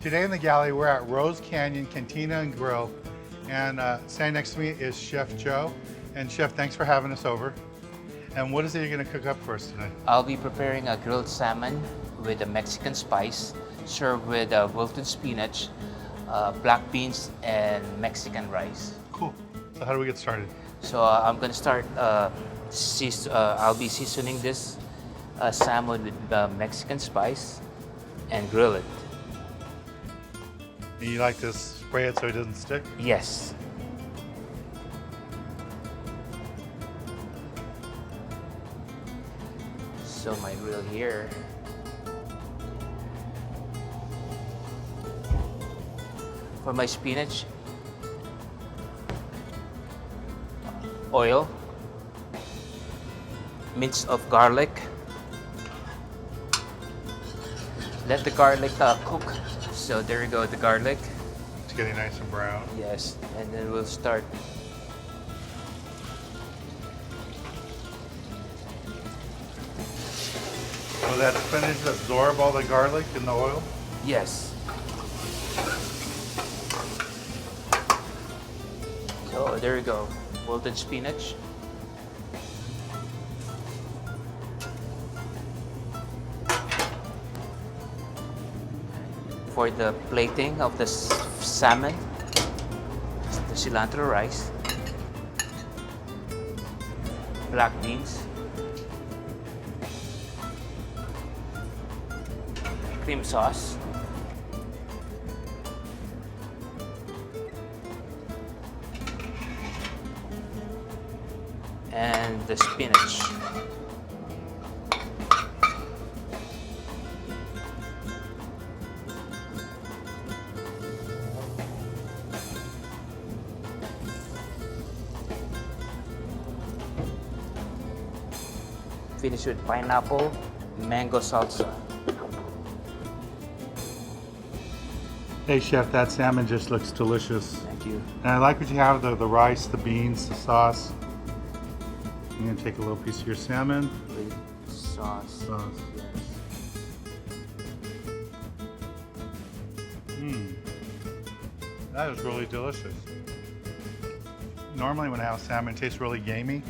Today in the galley, we're at Rose Canyon Cantina and Grill, and standing next to me is Chef Joe. And Chef, thanks for having us over. And what is it you're going to cook up for us today? I'll be preparing a grilled salmon with a Mexican spice, served with wilted spinach, black beans, and Mexican rice. Cool. So how do we get started? So I'm going to start, I'll be seasoning this salmon with Mexican spice and grill it. And you like to spray it so it doesn't stick? Yes. So my grill here. For my spinach, oil, mince of garlic. Let the garlic cook. So there you go, the garlic. It's getting nice and brown. Yes, and then we'll start. Will that spinach absorb all the garlic in the oil? Yes. So there you go, wilted spinach. For the plating of the salmon, the cilantro rice, black beans, cream sauce, and the spinach. Finish with pineapple, mango salsa. Hey Chef, that salmon just looks delicious. Thank you. And I like what you have, the rice, the beans, the sauce. I'm gonna take a little piece of your salmon. With sauce. Yes. That is really delicious. Normally when I have salmon, it tastes really gamey.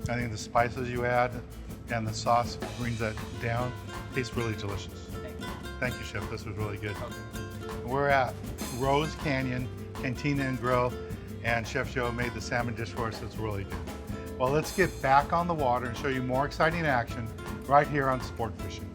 I think the spices you add and the sauce brings that down. Tastes really delicious. Thank you. Thank you, Chef. This was really good. We're at Rose Canyon Cantina and Grill, and Chef Joe made the salmon dish for us. It's really good. Well, let's get back on the water and show you more exciting action right here on Sport Fishing.